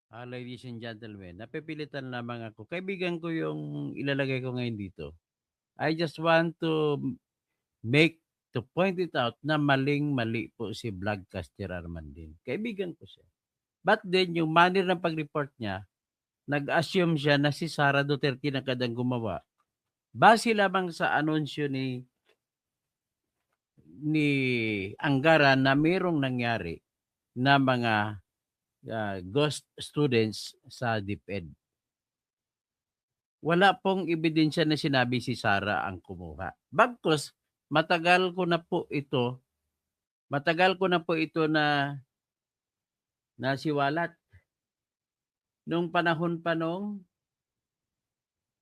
Ladies and gentlemen, napipilitan lamang ako. Kaibigan ko yung ilalagay ko ngayon dito. I just want to point it out na maling-mali po si Vlogcaster Armandin. Kaibigan ko siya. But then, yung manner ng pag-report niya, nag-assume siya na si Sara Duterte na kadang gumawa. Base lamang sa anunsyo ni Angara na mayroong nangyari na mga ghost students sa DepEd. Wala pong ebidensya na sinabi si Sara ang kumuha. Bagkus, matagal ko na po ito na nasiwalat. Nung panahon pa nung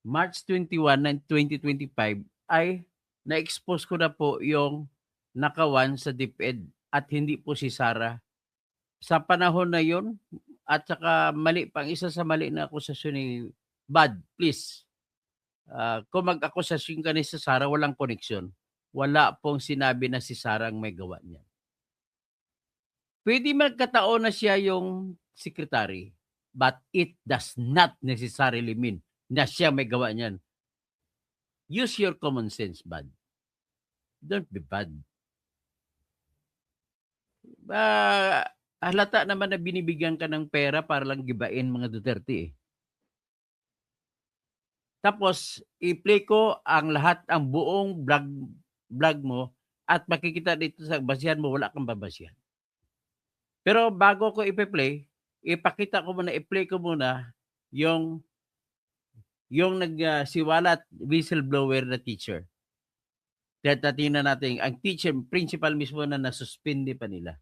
March 21 ng 2025 ay na-expose ko na po yung nakawan sa DepEd at hindi po si Sara. Sa panahon na yon at saka mali pang isa sa mali na akusasyon ni Bad, please. Kung mag-akusasyon ka ni sa Sara, walang koneksyon. Wala pong sinabi na si Sara ang may gawa niya. Pwede magkataon na siya yung secretary, but it does not necessarily mean na siya may gawa niyan. Use your common sense, Bad. Don't be bad. Halata naman na binibigyan ka ng pera para lang gibain mga Duterte eh. Tapos, i-play ko ang lahat, ang buong vlog mo at makikita dito sa basihan mo, wala kang babasihan. Pero bago ko i-play, ipakita ko muna, i-play ko muna yung nagsiwalat whistleblower na teacher. Tingnan natin, ang teacher, principal mismo na nasuspindi pa nila.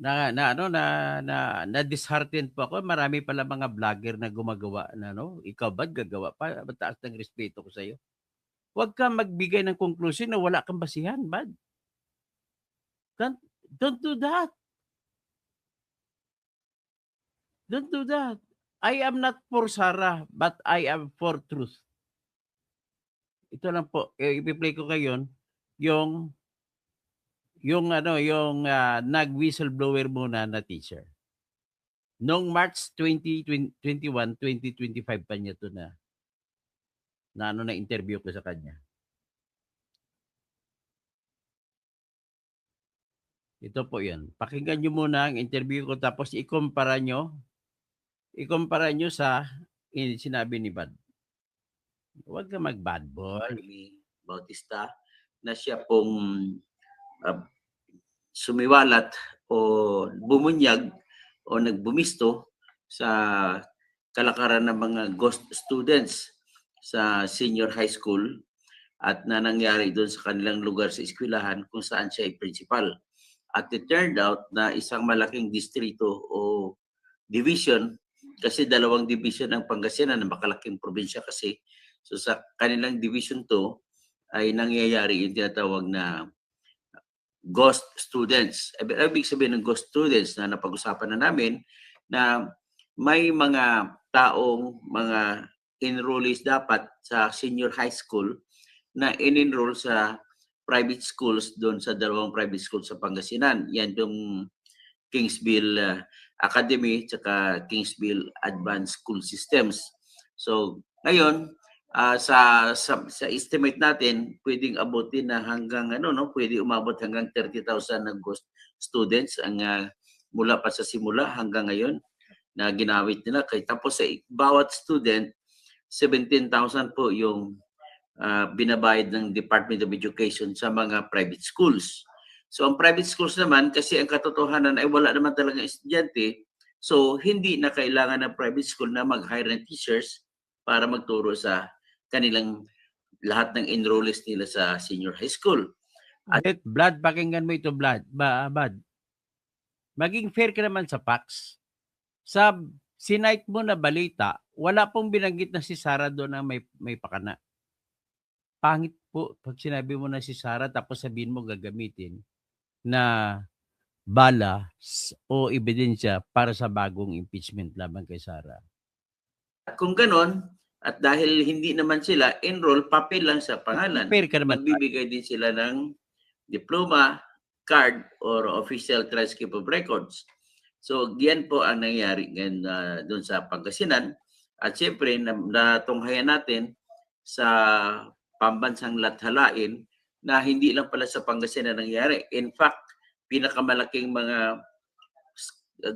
na disheartened po ako. Marami pala mga vlogger na gumagawa na ikaw ba gagawa pa? Mataas ng respeto ko sa iyo. Huwag kang magbigay ng conclusion na wala kang basihan, Bad. Don't do that. Don't do that. I am not for Sara, but I am for truth. Ito lang po, i-play ko kayo yung nag-whistleblower muna na teacher. Noong March 2021, 2025 pa niya to na interview ko sa kanya. Ito po 'yan. Pakinggan niyo muna ang interview ko tapos ikumpara niyo sa sinabi ni Bad. Huwag ka mag-bad boy. Bautista na siya pong sumiwalat o bumunyag o nagbumisto sa kalakaran ng mga ghost students sa senior high school at na nangyari doon sa kanilang lugar sa eskwelahan kung saan siya ay principal. At it turned out na isang malaking distrito o division, kasi dalawang division ng Pangasinan na makalaking probinsya kasi. So sa kanilang division 2 ay nangyayari yung tinatawag na ghost students. Ibig sabihin ng ghost students na napag-usapan na namin na may mga taong, mga enrollees dapat sa senior high school na in-enroll sa private schools doon sa dalawang private schools sa Pangasinan. Yan yung Kingsville Academy at Kingsville Advanced School Systems. So, ngayon, sa estimate natin, pwedeng abutin na hanggang pwede umabot hanggang 30,000 na ghost students ang mula pa sa simula hanggang ngayon na ginawit nila. Tapos sa bawat student, 17,000 po yung binabayad ng Department of Education sa mga private schools. So ang private schools naman, kasi ang katotohanan ay wala naman talaga estudyante, so hindi na kailangan ng private school na mag-hire ng teachers para magturo sa kanilang lahat ng enrollees nila sa senior high school. At Blood, pakinggan mo ito, Blood. Bad. Maging fair ka naman sa facts. Sa sinight mo na balita, wala pong binanggit na si Sara doon na may pakana. Pangit po pag sinabi mo na si Sara tapos sabihin mo gagamitin na bala o ebidensya para sa bagong impeachment laban kay Sara. Kung ganon, at dahil hindi naman sila enroll, papel lang sa pangalan. Fair ka naman. Magbibigay din sila ng diploma, card, or official transcript of records. So, yan po ang nangyari ngayon doon sa Pangasinan. At siyempre, natunghayan natin sa pambansang lathalain na hindi lang pala sa Pangasinan nangyari. In fact, pinakamalaking mga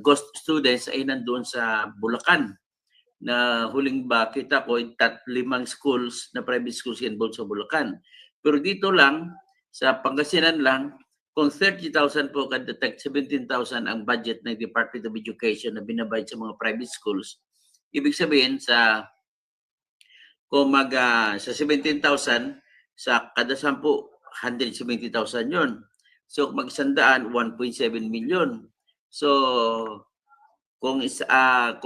ghost students ay nandoon sa Bulacan, na huling kita ko 5 schools na private schools involved sa Bulacan. Pero dito lang, sa Pangasinan lang, kung 30,000 po kada tag 17,000 ang budget ng Department of Education na binabayad sa mga private schools, ibig sabihin sa sa 17,000 sa kada 10, 170,000 yon. So mag-100, 1.7 million. So kung 100 to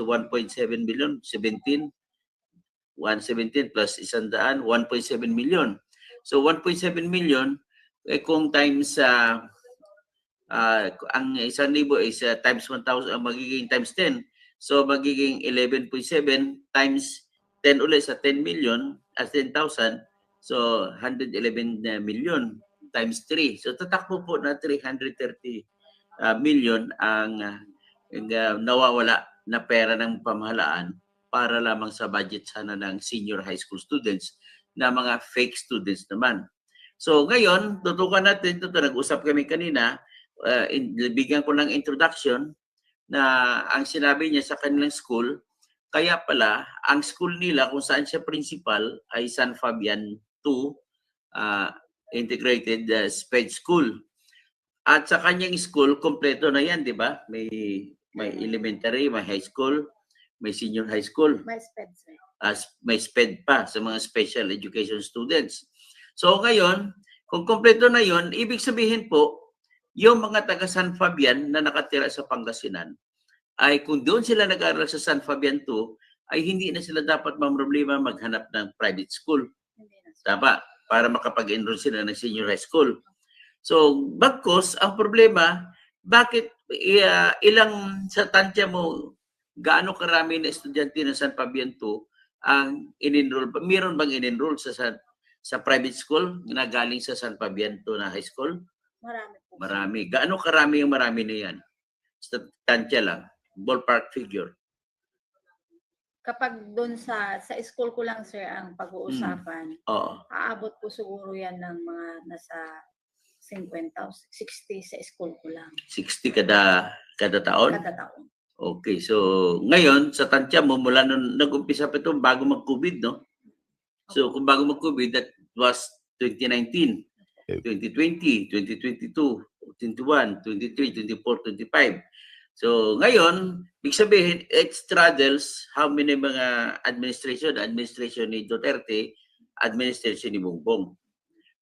1.7 million, 117 plus 100, 1.7 million. So 1.7 million kung times ang 1,000 is times 1,000 magiging times 10. So magiging 11.7 times 10 ulit sa 10 million at 10,000. So 111 million times 3. So tatakbo po na 330 million ang nawawala na pera ng pamahalaan para lamang sa budget sana ng senior high school students na mga fake students naman. So ngayon, tutukan natin ito. Nag-usap kami kanina, bigyan ko ng introduction na ang sinabi niya sa kanilang school, kaya pala ang school nila kung saan siya principal ay San Fabian 2 Integrated SPED School. At sa kanyang school, kompleto na yan, di ba? May elementary, may high school, may senior high school. May SPED, sir. May SPED pa sa mga special education students. So ngayon, kung kompleto na yon, ibig sabihin po, yung mga taga San Fabian na nakatira sa Pangasinan, ay kung doon sila nag-aaral sa San Fabian 2, ay hindi na sila dapat mamroblema maghanap ng private school. Dapat, para makapag-enroll sila ng senior high school. So, bagkos, ang problema, bakit ilang sa tansya mo, gaano karami na estudyante ng San Fabian 2 ang in-enroll? Meron bang in-enroll sa private school na galing sa San Fabian 2 na high school? Marami po. Marami. Gaano karami yung marami na yan? Sa tansya lang. Ballpark figure. Kapag doon sa school ko lang, sir, ang pag-uusapan, aabot po siguro yan ng mga nasa 50,000, 60 sa school ko lang. 60 kada taon? Kada taon. Okay, so ngayon sa tansya mo mula nung nag-umpisa pa ito bago mag-COVID, no? So kung bago mag-COVID, that was 2019, 2020, 2022, 21, 23, 24, 25. So ngayon, ibig sabihin, it straddles how many mga administration ni Duterte, administration ni Bongbong.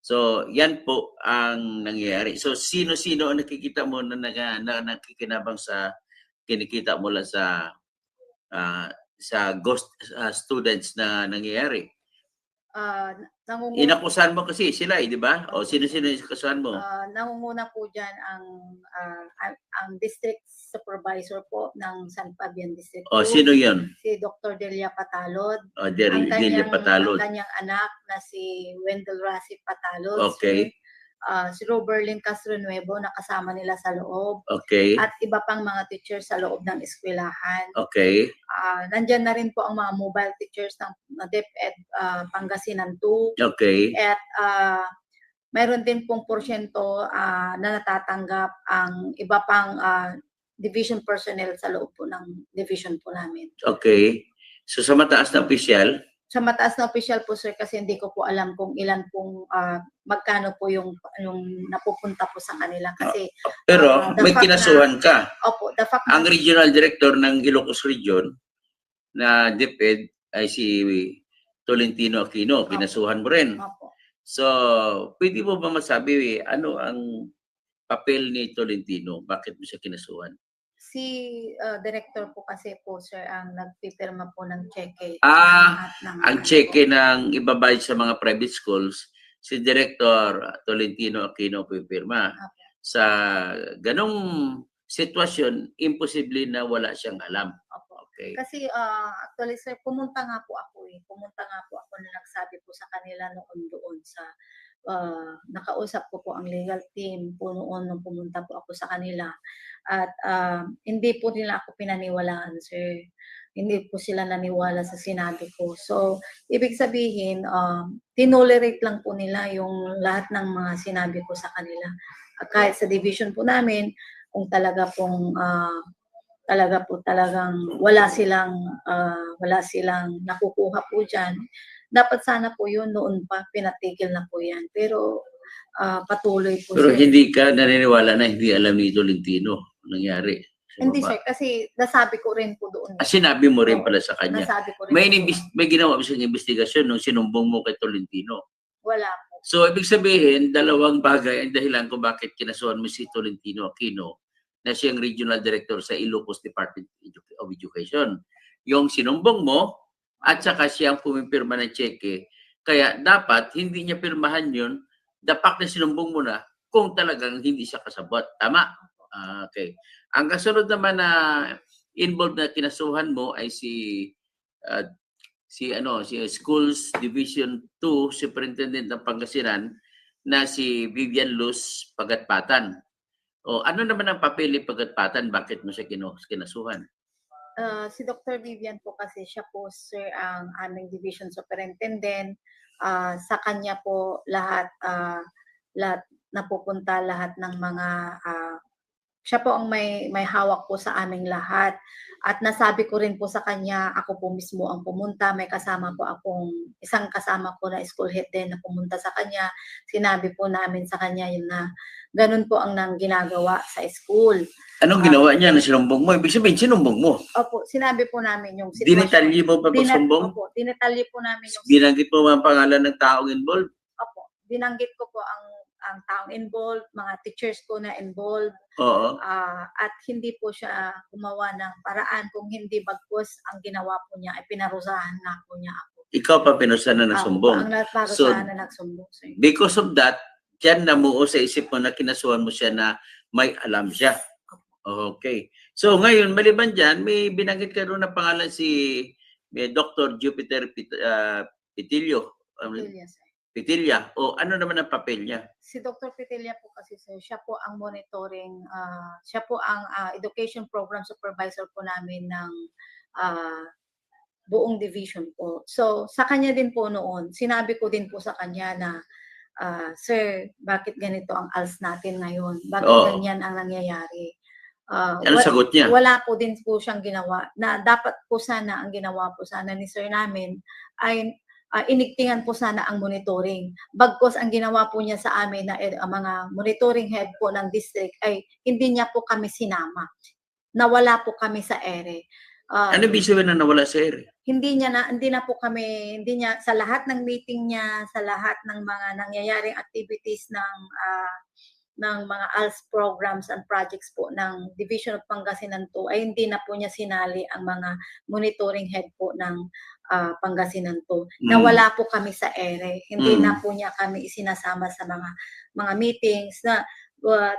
So, yan po ang nangyayari. So, sino-sino ang nakikita mo na nakikinabang sa kinikita mo lang sa ghost students na nangyayari? Inakusahan mo kasi sila, di ba? O sino-sino inakusahan mo? Nangunguna po dyan ang district supervisor po ng San Fabian District. O sino yun? Si Dr. Delia Patalod. Delia Patalod. Ang kanyang anak na si Wendell Rasi Patalod. Okay. Si Roberlin Castro Nuevo na kasama nila sa loob. Okay. At iba pang mga teachers sa loob ng eskwelahan. Okay. Nandyan na rin po ang mga mobile teachers ng DepEd Pangasinan 2. Okay. At mayroon din pong porsyento na natatanggap ang iba pang division personnel sa loob po ng division po namin. Okay. So sa mataas na opisyal? Sa mataas na opisyal po, sir, kasi hindi ko po alam kung ilan pong magkano po yung napupunta po sa kanila. Kasi pero may kinasuhan ka. Opo, the fact ang regional director ng Ilocos Region na DepEd ay si Tolentino Aquino. Kinasuhan mo rin. Opo. So, pwede mo ba masabi ano ang papel ni Tolentino? Bakit mo siya kinasuhan? Si director po kasi po, sir, ang nagpipirma po ng cheque. Ang cheque ng ibabayad sa mga private schools, si Director Tolentino Aquino pipirma. Okay. Sa ganong sitwasyon, imposible na wala siyang alam. Opo. Okay. Kasi actually sir, pumunta nga po ako na nagsabi po sa kanila noon doon sa nakausap ko po ang legal team po noon nung pumunta po ako sa kanila at hindi po nila ako pinaniwalaan sir. Hindi po sila naniwala sa sinabi ko. So, ibig sabihin, tinolerate lang po nila yung lahat ng mga sinabi ko sa kanila. Kahit sa division po namin, kung talaga pong talagang wala silang nakukuha po diyan. Dapat sana po yun noon pa pinatigil na po yan. Pero patuloy po Pero sir. hindi ka naniniwala na hindi alam ni Tolentino nangyari. Hindi sir, kasi nasabi ko rin po doon. Sinabi mo rin pala sa kanya. Nasabi ko rin May ginawa mo siyang investigasyon nung sinumbong mo kay Tolentino. Wala po. So, ibig sabihin, dalawang bagay ang dahilan kung bakit kinasuhan mo si Tolentino Aquino na siyang Regional Director sa Ilocos Department of Education. Yung sinumbong mo at saka siyang pumipirma ng cheque. Kaya dapat hindi niya pirmahan yun the fact na sinumbong mo na kung talagang hindi siya kasabot. Tama? Okay. Ang kasunod naman na involved na kinasuhan mo ay si Schools Division 2 Superintendent ng Pangasinan na si Vivian Luz Pagatpatan. O ano naman ang papel ni Pagatpatan? Bakit mo siya kinasuhan? Si Dr. Vivian po kasi siya po sir ang aming division superintendent. Sa kanya po lahat napupunta lahat ng mga siya po ang may hawak po sa aming lahat. At nasabi ko rin po sa kanya, ako po mismo ang pumunta. May kasama po isang kasama ko na school head din na pumunta sa kanya. Sinabi po namin sa kanya yun na ganun po ang ginagawa sa school. Anong ginawa niya na sinumbong mo? Ibig sabihin, sinumbong mo? Opo, sinabi po namin yung sitwasyon. Dinetalye mo pa pagsumbong? Opo, dinetalye po namin yung binanggit mo ang pangalan ng taong involved? Opo, binanggit ko po ang taong involved, mga teachers ko na involved. Oo. At hindi po siya gumawa ng paraan kung hindi bagkus ang ginawa po niya ay pinarusahan na po niya ako. Ikaw pa pinusahan na nagsumbong. Ang parusahan na nagsumbong. Sir. Because of that, yan namuo sa isip mo na kinasuhan mo siya na may alam siya. Okay. So ngayon, maliban dyan, may binanggit ka rin na pangalan si Dr. Jupiter Pitilio. Pitilla. O ano naman ang papel niya? Si Dr. Pitilla po kasi sir, siya po ang monitoring, siya po ang education program supervisor po namin ng buong division po. So sa kanya din po noon, sinabi ko din po sa kanya na sir, bakit ganito ang ALS natin ngayon? Bakit ganyan ang nangyayari? Ano sagot niya? Wala po din po siyang ginawa. Na dapat po sana ang ginawa po sana ni sir namin ay inigtingan po sana ang monitoring. Bagkos ang ginawa po niya sa amin na mga monitoring head po ng district ay hindi niya po kami sinama. Nawala po kami sa ere. Ano ibig sabihin na nawala sa ere? Hindi niya sa lahat ng meeting niya, sa lahat ng mga nangyayaring activities ng mga ALS programs and projects po ng Division of Pangasinan 2 ay hindi na po niya sinali ang mga monitoring head po ng Pangasinan 2. Nawala po kami sa ere. Hindi na po niya kami isinasama sa mga meetings na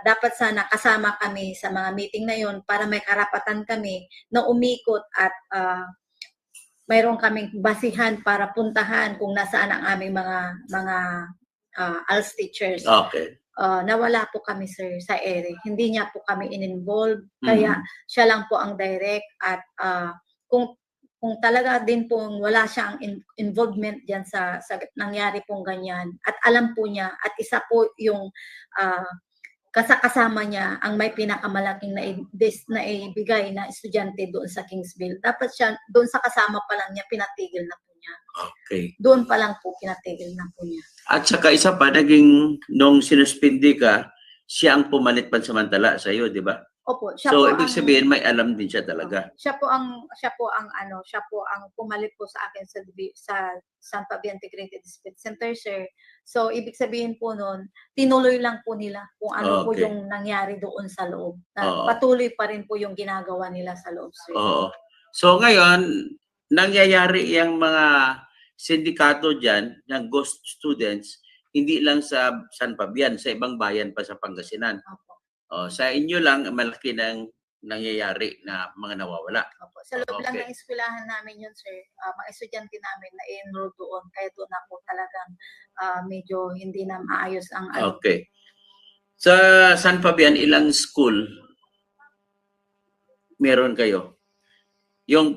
dapat sana kasama kami sa mga meeting na yon para may karapatan kami na umikot at mayroon kaming basihan para puntahan kung nasaan ang aming mga ALS teachers. Okay. Nawala po kami sir sa ere. Hindi niya po kami in-involve. Kaya siya lang po ang direct at kung talaga din po wala siyang involvement diyan sa nangyari pong ganyan at alam po niya at isa po yung kasama niya ang may pinakamalaking na ibigay na estudyante doon sa Kingsville. Dapat siya doon sa kasama pa lang niya pinatigil na po niya. Okay. Doon pa lang po pinatigil na po niya. At saka isa pa, naging nung sinuspindi ka, siya ang pumalit pansamantala sa iyo, di ba? Opo, siya so po ibig sabihin may alam din siya talaga. Siya po ang pumalit po sa akin sa San Fabian Integrated Dispute Center, sir. So ibig sabihin po noon, tinuloy lang po nila kung ano po yung nangyari doon sa loob. Patuloy pa rin po yung ginagawa nila sa loob, sir. Oo. So ngayon, nangyayari yung mga sindikato diyan ng ghost students hindi lang sa San Fabian, sa ibang bayan pa sa Pangasinan. Opo. Sa inyo lang malaki ng nangyayari na mga nawawala. Opo. Sa loob lang Okay. ng eskwelahan namin yun, sir. Mga estudyante namin na enroll doon. Kaya doon na po talagang medyo hindi na maayos ang ano. Okay. Sa San Fabian, ilang school meron kayo? Yung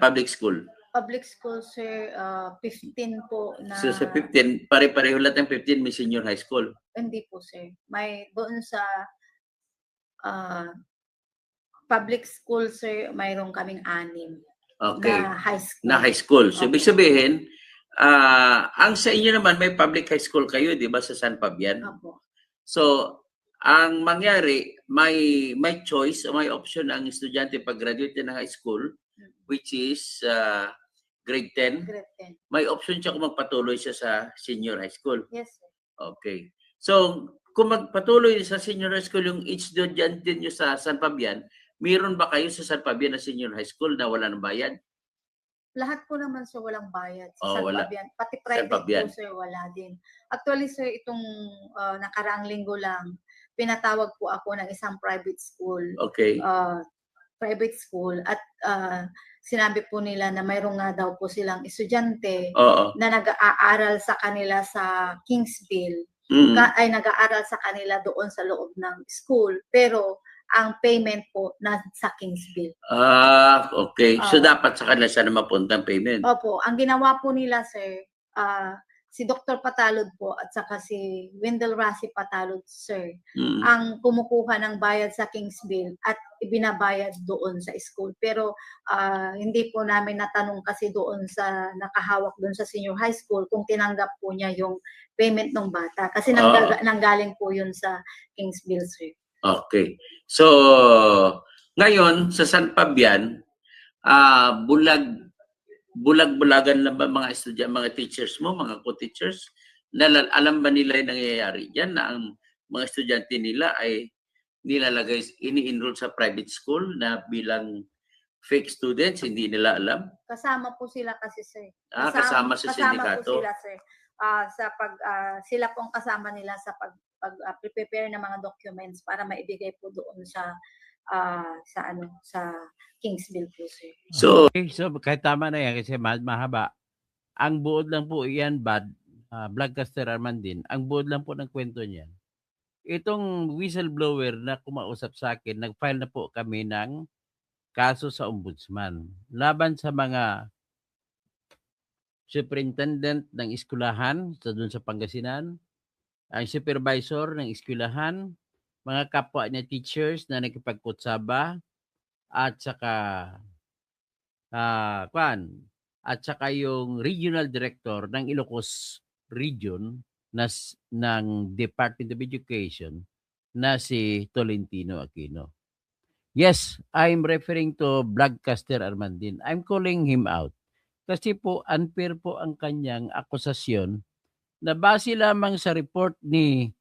public school. Public school, sir, 15 po na... So sa 15, pare-pareho lahat ng 15 may senior high school. Hindi po, sir. May doon sa public school, sir, mayroon kaming 6 Okay. na high school. Na high school. So, Okay. ibig sabihin, ang sa inyo naman, may public high school kayo, di ba, sa San Fabian? Opo. So, ang mangyari, may choice o may option ang estudyante pag graduate ng high school, which is grade 10. Grade 10. May option siya kung magpatuloy siya sa senior high school. Yes, sir. Okay. So, kung magpatuloy sa senior high school yung estudyante nyo sa San Fabian, meron ba kayo sa San Fabian na senior high school na wala ng bayad? Lahat po naman, sir, walang bayad. Sa Oh, San wala. Pabyan. Pati San private Fabian. po, sir, wala din. Actually, sir, itong nakaraang linggo lang, pinatawag po ako ng isang private school. Okay. Private school at sinabi po nila na mayroong nga daw po silang estudyante Oo. na nag-aaral sa kanila sa Kingsville. Mm. Ay nag-aaral sa kanila doon sa loob ng school. Pero ang payment po na sa Kingsville. Okay. So, dapat sa kanila sana mapunta ang payment. Opo. Ang ginawa po nila, sir, si Dr. Patalod po at saka si Wendell Rasi Patalod, sir, Mm. ang kumukuha ng bayad sa Kingsville at ibinabayad doon sa school. Pero hindi po namin natanong kasi doon sa nakahawak doon sa senior high school kung tinanggap po niya yung payment ng bata. Kasi nanggaling po yun sa Kingsville, sir. Okay. So, ngayon, sa San Fabian, bulag-bulagan na ba mga estudyante, mga teachers mo, mga co-teachers? Alam ba nila yung nangyayari dyan na ang mga estudyante nila ay nilalagay, ini-enroll sa private school na bilang fake students, hindi nila alam? Kasama po sila kasi, sir. Kasama sa sindikato. Kasama po sila, sir. Sila po ang kasama nila sa prepare ng mga documents para maibigay po doon sa Kingsville po, sir. So, Okay, so kahit tama na yan kasi mahaba. Ang buod lang po iyan, Vlogcaster Armandin, ang buod lang po ng kwento niyan. Itong whistleblower na kumausap sa akin, nag-file na po kami ng kaso sa ombudsman laban sa mga superintendent ng eskwelahan doon sa Pangasinan, ang supervisor ng eskwelahan, mga kapwa niya teachers na nakipagkutsaba, at saka at saka yung regional director ng Ilocos Region ng Department of Education na si Tolentino Aquino. Yes, I'm referring to Vlogcaster Armandin. I'm calling him out. Kasi po unfair po ang kanyang akusasyon na base lamang sa report ni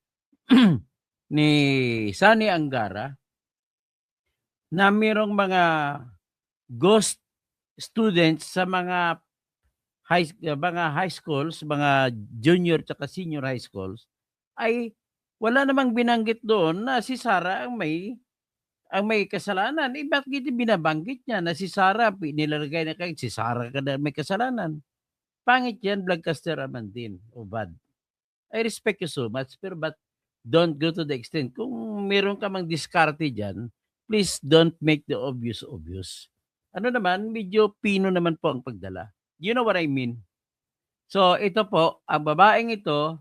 ni Sunny Angara na mayroong mga ghost students sa mga high schools, mga junior at senior high schools, ay wala namang binanggit doon na si Sara ang may kasalanan. Bakit binabanggit niya na si Sara, nilalagay na kayo, si Sara ka na may kasalanan? Pangit yan, Vlogcaster Armandin, o bad. I respect you so much, but don't go to the extent. Kung meron ka mang diskarte dyan, please don't make the obvious. Ano naman, medyo pino naman po ang pagdala. You know what I mean? So, ito po, ang babaeng ito,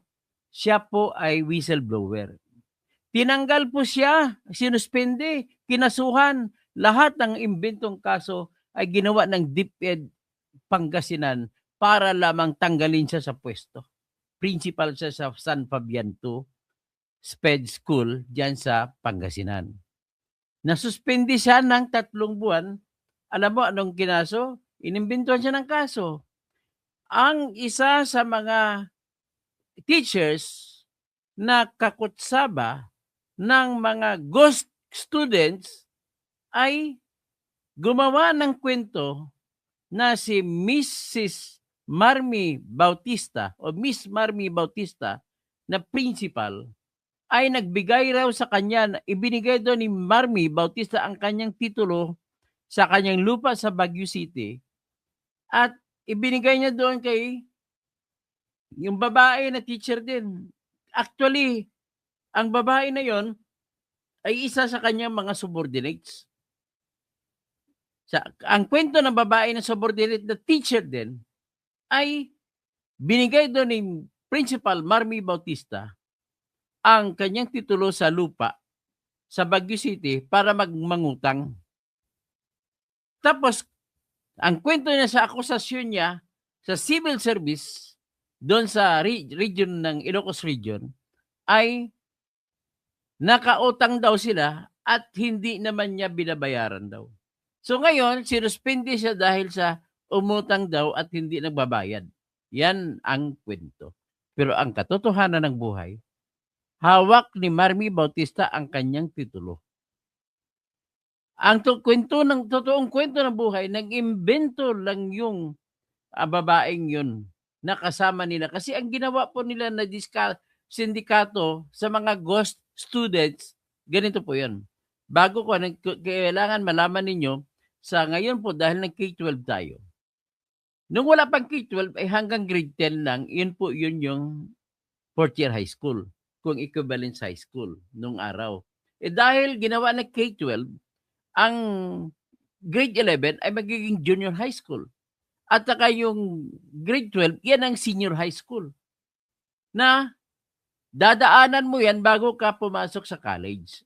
siya po ay whistleblower. Tinanggal po siya, sinuspende, kinasuhan. Lahat ng imbentong kaso ay ginawa ng DepEd Pangasinan para lamang tanggalin siya sa pwesto. Principal siya sa San Fabian 2 SPED School diyan sa Pangasinan. Nasuspende siya ng 3 buwan. Alam mo anong kinaso? Inimbentuhan siya ng kaso. Ang isa sa mga teachers na kakutsaba ng mga ghost students ay gumawa ng kwento na si Mrs. Marmy Bautista o Miss Marmy Bautista na principal ay nagbigay raw sa kanya, ibinigay doon ni Marmy Bautista ang kanyang titulo sa kanyang lupa sa Baguio City at ibinigay niya doon kay yung babae na teacher din. Actually, ang babae na yon ay isa sa kanyang mga subordinates. Ang kwento ng babae na subordinate na teacher din ay binigay doon ni Principal Marmy Bautista ang kanyang titulo sa lupa sa Baguio City para mangutang. Tapos, ang kwento niya sa akusasyon niya sa civil service doon sa region ng Ilocos Region ay nakautang daw sila at hindi naman niya binabayaran daw. So ngayon, sinuspindi siya dahil sa umutang daw at hindi nagbabayad. Yan ang kwento. Pero ang katotohanan ng buhay, hawak ni Marmy Bautista ang kanyang titulo. Ang totoong kwento ng buhay, nag-imbento lang yung babaeng yun na kasama nila. Kasi ang ginawa po nila na sindikato sa mga ghost students, ganito po yun. Bago ko, kailangan malaman ninyo, sa ngayon po, dahil nag-K-12 tayo, nung wala pang K-12, ay hanggang grade 10 lang, yun yung fourth year high school, kung equivalent high school nung araw. Dahil ginawa na K-12, ang grade 11 ay magiging junior high school. At saka yung grade 12, yan ang senior high school. Na dadaanan mo yan bago ka pumasok sa college.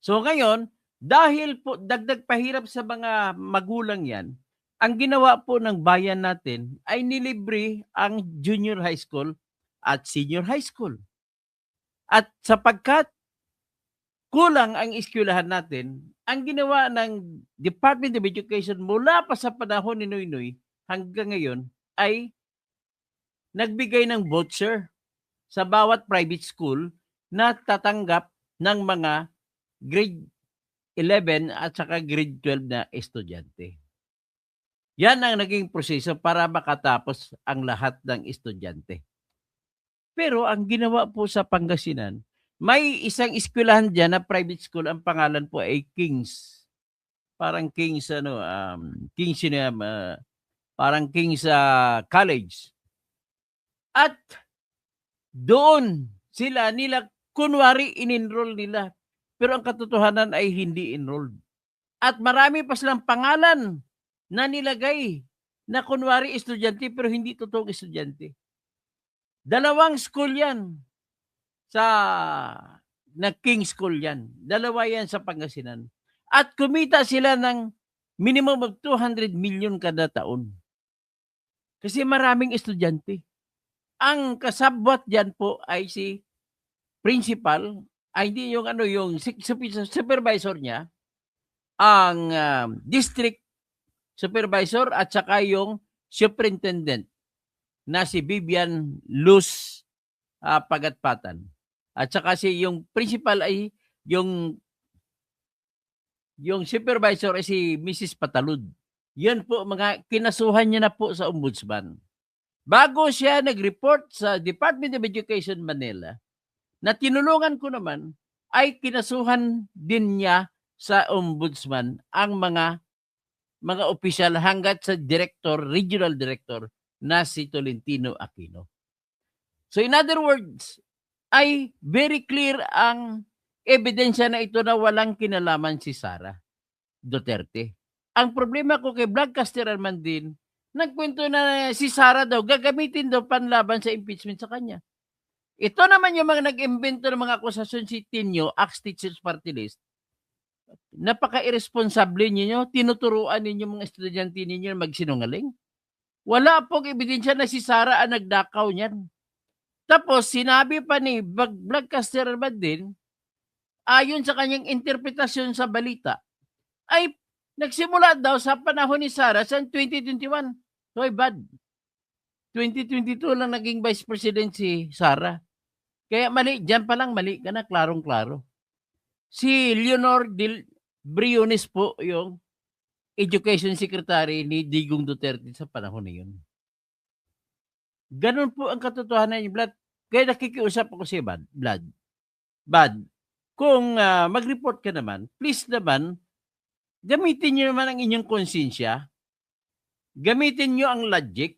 So ngayon, dahil po dagdag pahirap sa mga magulang yan, ang ginawa po ng bayan natin ay nilibre ang junior high school at senior high school. At sapagkat kulang ang eskwelahan natin, ang ginawa ng Department of Education mula pa sa panahon ni Noynoy hanggang ngayon ay nagbigay ng voucher sa bawat private school na tatanggap ng mga grade 11 at saka grade 12 na estudyante. Yan ang naging proseso para makatapos ang lahat ng estudyante. Pero ang ginawa po sa Pangasinan, may isang eskwelahan dyan na private school, ang pangalan po ay Kings. Parang Kings, Kings parang Kings College. At doon nila kunwari in-enroll nila. Pero ang katotohanan ay hindi enrolled. At marami pa silang pangalan na nilagay na kunwari estudyante pero hindi totoong estudyante. 2 school yan na King School yan. 2 yan sa Pangasinan. At kumita sila ng minimum of 200 million kada taon. Kasi maraming estudyante. Ang kasabwat dyan po ay si principal, ay hindi yung supervisor niya, ang district supervisor at saka yung superintendent na si Vivian Luz Pagatpatan. At saka yung principal ay yung supervisor ay si Mrs. Patalud. Yan po mga kinasuhan niya na po sa ombudsman. Bago siya nag-report sa Department of Education Manila, na tinulungan ko naman, ay kinasuhan din niya sa ombudsman ang mga opisyal hanggat sa regional director na si Tolentino Aquino. So in other words, ay very clear ang ebidensya na ito na walang kinalaman si Sara Duterte. Ang problema ko kay Vlogcaster man din, nagkwento na si Sara daw, gagamitin daw panlaban sa impeachment sa kanya. Ito naman yung mga nag-imbento ng mga akusasyon si Tinio, Ex-Teachers Party List. Napaka-irresponsable ninyo, tinuturuan ninyo mga estudyante ninyo magsinungaling. Wala pong ebidensya na si Sara ang nagdakaw niyan. Tapos sinabi pa ni Vlogcaster man din, ayon sa kanyang interpretasyon sa balita, ay nagsimula daw sa panahon ni Sara sa 2021. So bad. 2022 lang naging vice president si Sara. Kaya mali, dyan pa lang mali ka na, klarong-klaro. Si Leonor Briones po yung education secretary ni Digong Duterte sa panahon na yun. Ganun po ang katotohanan niya, Vlad. Kaya nakikiusap ako si Bad. Kung mag-report ka naman, please naman, gamitin nyo naman ang inyong konsensya. Gamitin nyo ang logic.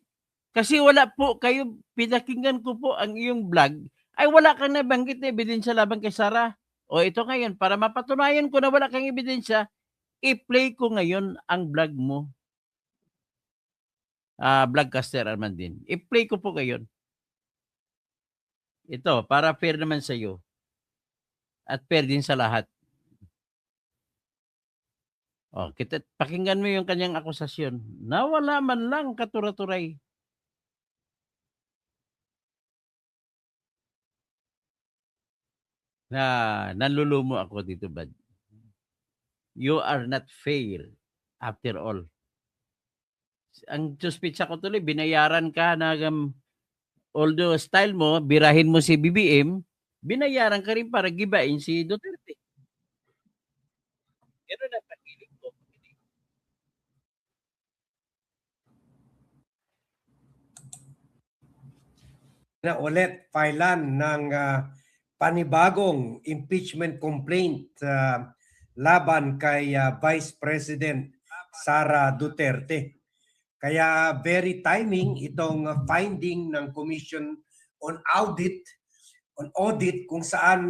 Kasi wala po kayo, pinakinggan ko po ang iyong vlog, ay wala kang nabanggit na ebidensya laban kay Sara. O ito ngayon, para mapatunayan ko na wala kang ebidensya, i-play ko ngayon ang vlog mo. Vlogcaster Armandin. I-play ko po ngayon. Ito, para fair naman sa iyo. At fair din sa lahat. Pakinggan mo yung kanyang akusasyon na wala man lang katura-turay. Na nanlulumo ako dito, Bad. You are not fair after all. Ang suspitsa ko tuloy, binayaran ka na although style mo, birahin mo si BBM, binayaran ka rin para gibain si Duterte. Pero napakilig ko. Na ulit filean ng panibagong impeachment complaint laban kay Vice President Sara Duterte. Kaya very timing itong finding ng Commission on Audit kung saan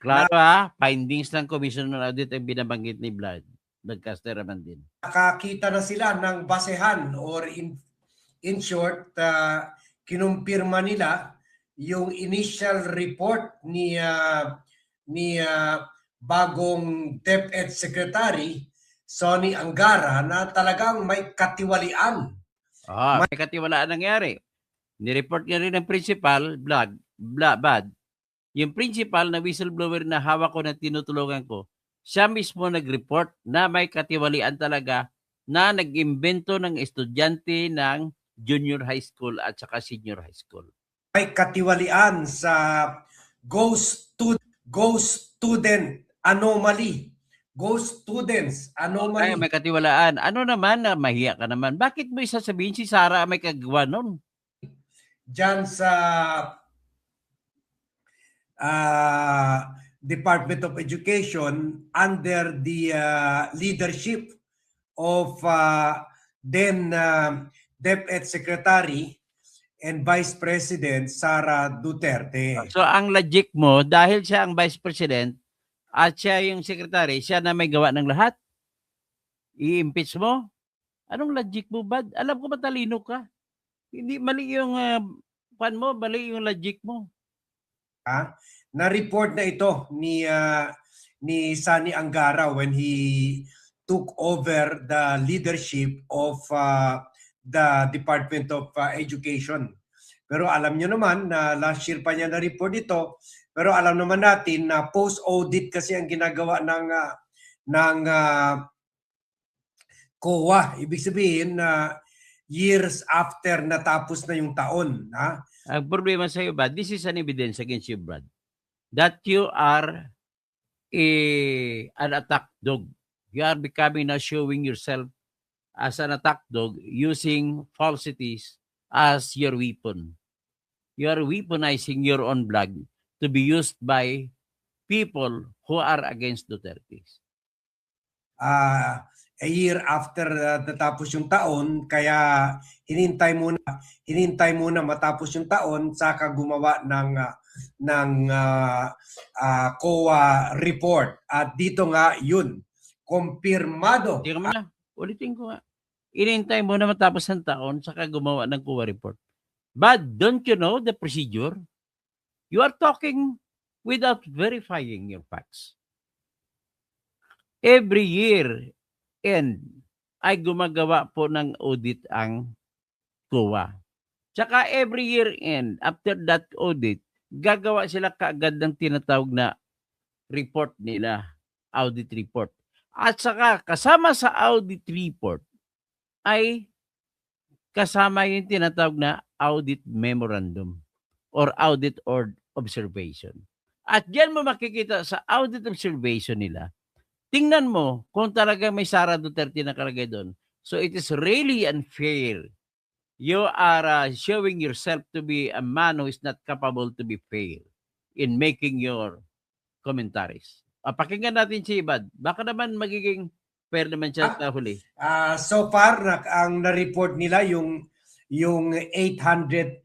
klaro findings ng Commission on Audit ay binabanggit ni Vlogcaster Armandin. Nakakita na sila ng basehan or in short, kinumpirma nila yung initial report ni bagong DepEd Secretary Sonny Angara na talagang may katiwalian. May katiwalaan nangyari. Ni-report niya rin ng principal, Bad. Yung principal na whistleblower na hawak ko na tinutulungan ko, siya mismo nag-report na may katiwalian talaga na nag-imbento ng estudyante ng junior high school at saka senior high school. May katiwalian sa ghost student anomaly. Ghost students anomaly. May katiwalaan. Ano naman na mahiya ka naman? Bakit mo isasabihin si Sara may kagawa nun? Diyan sa Department of Education under the leadership of then DepEd Secretary and Vice President Sara Duterte. So ang logic mo, dahil siya ang Vice President at siya yung Secretary, siya na may gawa ng lahat, i-impeach mo? Anong logic mo, Bad? Alam ko matalino ka. Hindi mali yung mali yung logic mo. Na-report na ito ni Sonny Angara when he took over the leadership of the Department of Education. Pero alam nyo naman na last year pa niya na-report ito, pero alam naman natin na post-audit kasi ang ginagawa ng COA. Ibig sabihin na years after natapos na yung taon. Ang problema sa iyo, Brad, this is an evidence against you, Brad, that you are an attack dog. You are becoming now showing yourself as an attack dog using falsities as your weapon. You are weaponizing your own blog to be used by people who are against Duterte. A year after natapos yung taon, kaya hinintay muna matapos yung taon saka gumawa ng COA report. At dito nga yun, kumpirmado. Ulitin ko nga. Hinintay muna matapos ang taon saka gumawa ng COA report. But don't you know the procedure? You are talking without verifying your facts. Every year ay gumagawa po ng audit ang COA. Tsaka every year after that audit, gagawa sila kaagad ng tinatawag na report nila, audit report. At saka kasama sa audit report ay kasama yung tinatawag na audit memorandum or audit or observation. At diyan mo makikita sa audit observation nila, tingnan mo kung talaga may Sara Duterte na nakalagay doon. So it is really unfair you are showing yourself to be a man who is not capable to be fair in making your commentaries. Pakinggan natin si Ibad. Baka naman magiging fair naman siya sa huli. So far, ang na-report nila yung 800,000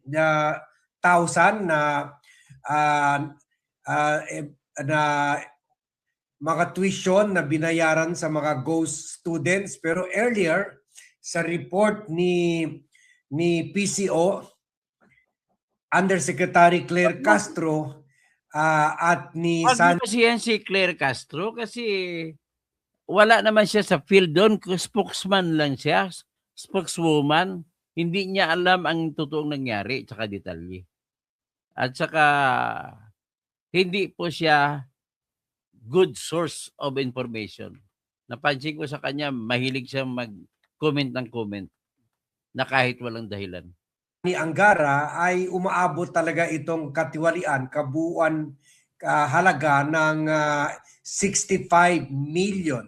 na mga tuition na binayaran sa mga ghost students. Pero earlier, sa report ni PCO, Undersecretary Claire Castro at ni Wag mo kasi yan si Claire Castro kasi wala naman siya sa field doon. Spokesman lang siya. Spokeswoman. Hindi niya alam ang totoong nangyari tsaka detalye. At saka hindi po siya good source of information. Napansin ko sa kanya, mahilig siya mag-comment ng comment na kahit walang dahilan. Ni Angara ay umaabot talaga itong katiwalian, kabuuan halaga ng 65 million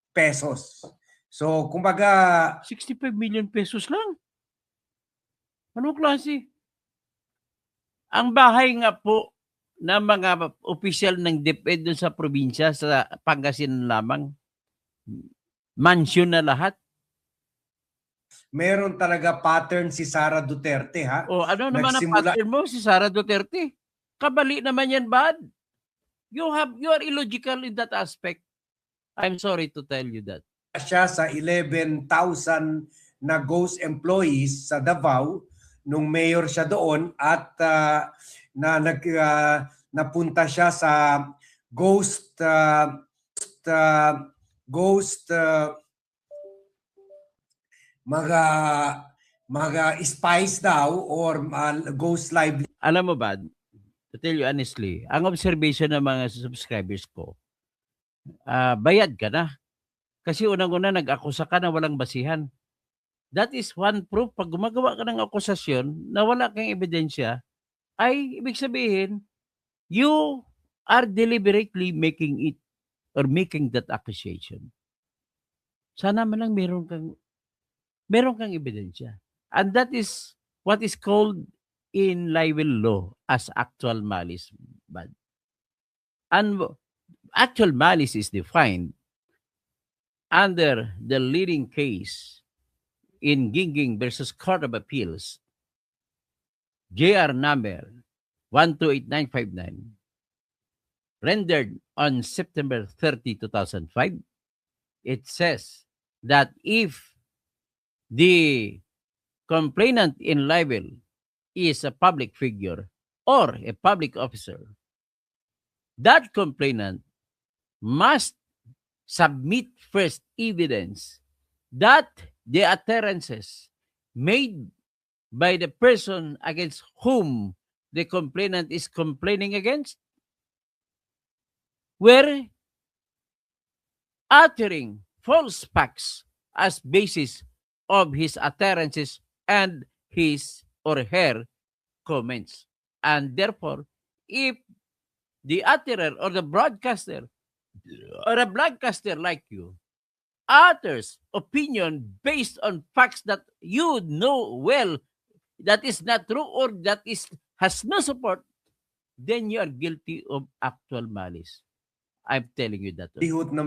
pesos. So, kumbaga... 65 million pesos lang? Anong klase? Ang bahay nga po ng mga opisyal ng DepEd doon sa probinsya, sa Pangasinan lamang, mansion na lahat. Meron talaga pattern si Sara Duterte, ha? O ano naman ang pattern mo si Sara Duterte? Kabali naman yan, bad. You are illogical in that aspect. I'm sorry to tell you that. Siya sa 11,000 na ghost employees sa Davao nung mayor siya doon at napunta siya sa ghost mga spies daw or ghost live. Alam mo ba, to tell you honestly, ang observation ng mga subscribers ko, bayad ka na. Kasi unang-una nag-akusa ka na walang basihan. That is one proof. Pag gumagawa ka ng akusasyon na wala kang ebidensya, ay ibig sabihin, you are deliberately making it or making that accusation. Sana man lang meron kang ebidensya. And that is what is called in libel law as actual malice. And actual malice is defined under the leading case in Gingging versus Court of Appeals, JR number 128959, rendered on September 30, 2005. It says that if the complainant in libel is a public figure or a public officer, that complainant must submit first evidence that the utterances made by the person against whom the complainant is complaining against were uttering false facts as basis of his utterances and his or her comments. And therefore, if the utterer or the broadcaster or a broadcaster like you utters opinion based on facts that you know well that is not true or that has no support, then you are guilty of actual malice. I'm telling you that. Lihot na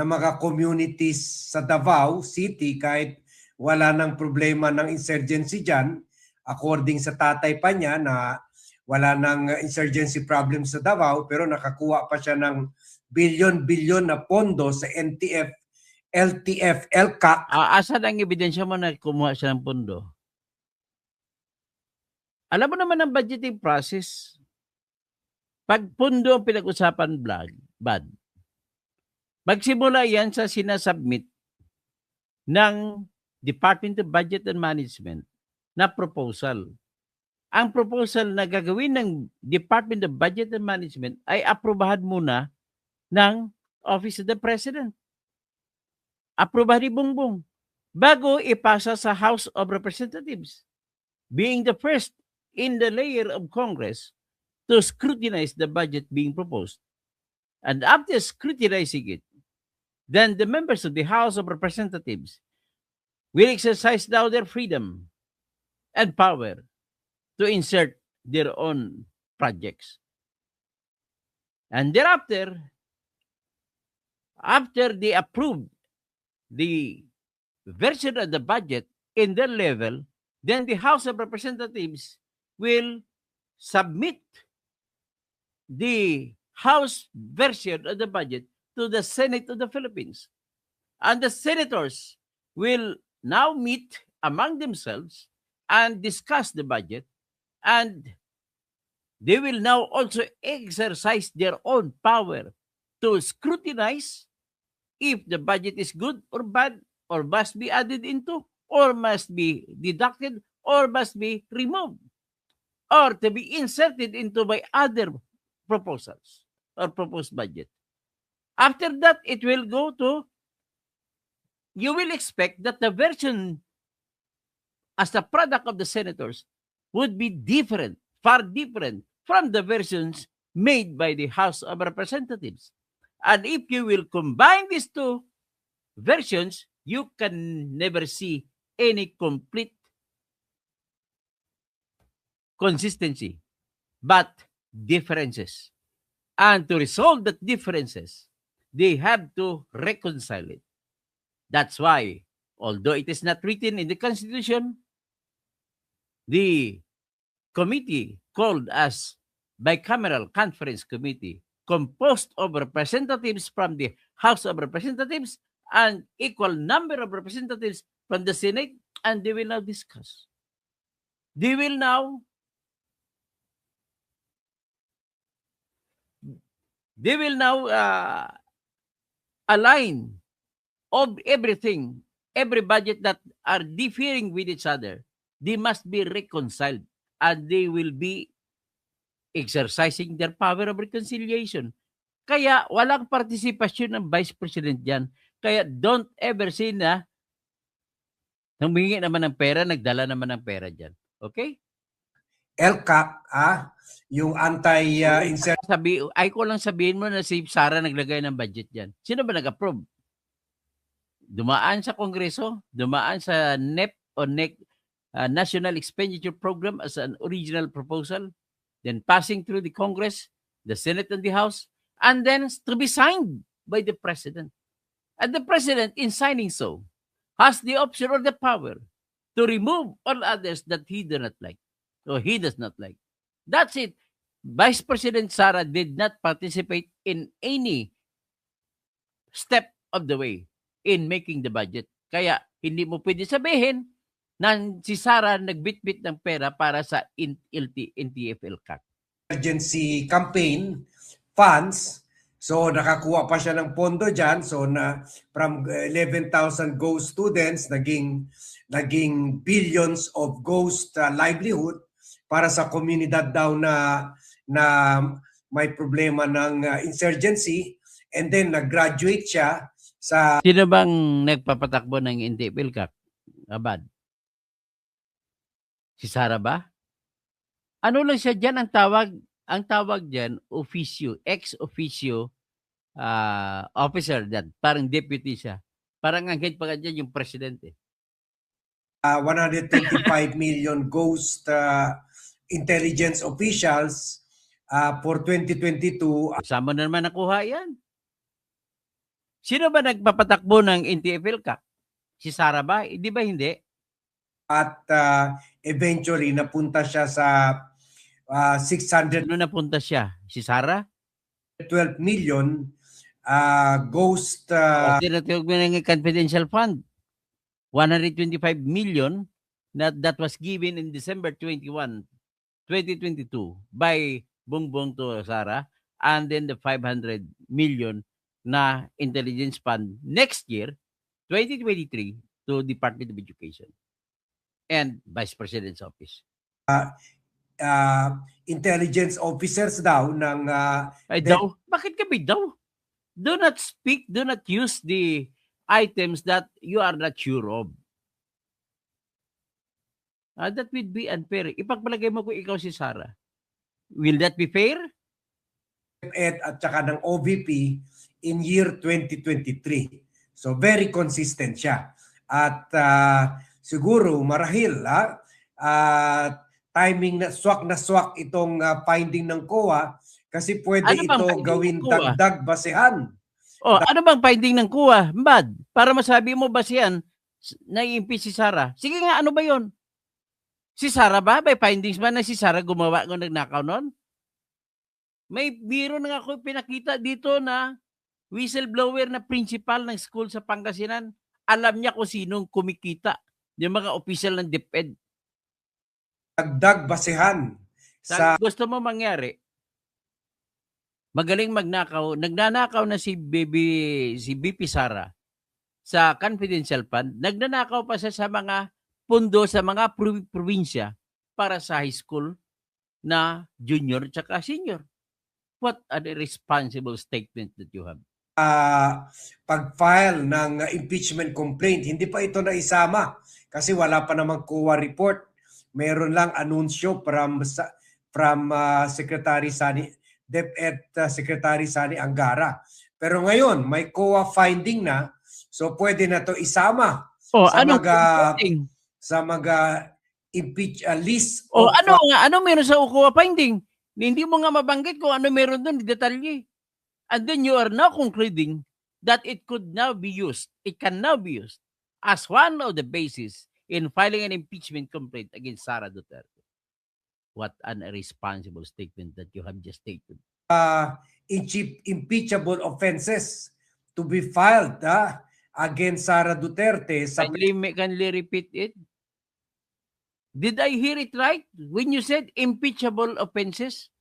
mga communities sa Davao City kahit wala nang problema ng insurgency dyan, according sa tatay pa niya na wala nang insurgency problem sa Davao pero nakakuha pa siya ng bilyon-bilyon na pondo sa NTF, LTF, LCAC. Asan ang ebidensya mo na kumuha siya ng pondo? Alam mo naman ang budgeting process. Pag pondo ang pinag-usapan bad, magsimula yan sa sinasubmit ng Department of Budget and Management na proposal. Ang proposal na gagawin ng Department of Budget and Management ay aprobahan muna ng Office of the President. Aprobahan ni Bongbong bago ipasa sa House of Representatives, being the first in the layer of Congress to scrutinize the budget being proposed. And after scrutinizing it, then the members of the House of Representatives will exercise now their freedom and power to insert their own projects. And thereafter, after they approve the version of the budget in their level, then the House of Representatives will submit the House version of the budget to the Senate of the Philippines. And the senators will now meet among themselves and discuss the budget, and they will now also exercise their own power to scrutinize if the budget is good or bad, or must be added into, or must be deducted, or must be removed, or to be inserted into by other proposals or proposed budget. After that, it will go to, you will expect that the version as the product of the senators would be different, far different from the versions made by the House of Representatives. And if you will combine these two versions, you can never see any complete consistency, but differences. And to resolve the differences, they have to reconcile it. That's why, although it is not written in the Constitution, the committee called as Bicameral Conference Committee, composed of representatives from the House of Representatives and equal number of representatives from the Senate, and they will now discuss. They will now align of everything, every budget that are differing with each other. They must be reconciled, and they will be exercising their power of reconciliation. Kaya walang partisipasyon ng Vice President dyan. Kaya don't ever say na humingi naman ng pera, nagdala naman ng pera dyan. Okay? LCAC, yung anti-insert. Ay ko lang sabihin mo na si Sara naglagay ng budget dyan. Sino ba nag-approve? Dumaan sa Kongreso, dumaan sa NEP o NEC, National Expenditure Program as an original proposal, then passing through the Congress, the Senate and the House, and then to be signed by the President. And the President, in signing so, has the option or the power to remove all others that he does not like, or he does not like. That's it. Vice President Sara did not participate in any step of the way in making the budget. Kaya hindi mo pwede sabihin na si Sara nagbitbit ng pera para sa NTF-ELCAC. Emergency campaign funds. So nakakuha pa siya ng pondo dyan. So na from 11,000 ghost students, naging billions of ghost livelihood para sa komunidad daw na may problema ng insurgency. And then nag-graduate siya sa... Sino bang nagpapatakbo ng NTF-ELCAC? Abad? Si Sara ba? Ano lang siya dyan ang tawag dyan, officio, ex-officio officer dyan. Parang deputy siya. Parang ang head pa dyan yung presidente. 125 million ghost intelligence officials for 2022. Saan mo na naman nakuha yan? Sino ba nagpapatakbo ng NTF-ELCAC? Si Sara ba? Di ba hindi? At eventually napunta siya sa 600. Ano napunta siya? Si Sara? 12 million ghost tinatawag mo ng confidential fund. 125 million that was given in December 21, 2022 by Bongbong to Sara, and then the 500 million na intelligence fund next year, 2023, to Department of Education and Vice President's Office. Intelligence officers daw ng daw? Bakit kami daw? Do not speak, do not use the items that you are not sure of. That would be unfair. Ipagpalagay mo kung ikaw si Sara. Will that be fair? At saka ng OVP in year 2023. So very consistent siya. At siguro marahil timing na swak itong finding ng COA kasi pwede Ano bang ito finding ng gawin COA? dagdag basehan. Oh, ano bang finding ng COA, Bad? Para masabi mo ba siyan na-impeach si Sara? Sige nga, ano ba yon? Si Sara ba? May findings ba na si Sara gumawa kung nagnakaw nun? May biro na ako pinakita dito na whistleblower na principal ng school sa Pangasinan. Alam niya kung sinong kumikita. Yung mga official ng DepEd. Dagdag basehan Sa gusto mo mangyari, magaling magnakaw, nagnanakaw na si BP Sara sa confidential fund, nagnanakaw pa siya sa mga pundo sa mga probinsya para sa high school na junior tsaka senior. What a responsible statement that you have. Pag-file ng impeachment complaint, hindi pa ito naisama kasi wala pa namang COA report. Meron lang anunsyo from Secretary Sani DepEd Secretary Sani Angara. Pero ngayon may COA finding na, so pwede na to isama sa mga impeach list of ano meron sa COA finding? Hindi mo nga mabanggit kung ano meron doon, detalye. And then you are now concluding that it can now be used as one of the basis in filing an impeachment complaint against Sara Duterte. What an irresponsible statement that you have just stated. Impeachable offenses to be filed against Sara Duterte. Can you repeat it? Did I hear it right when you said impeachable offenses?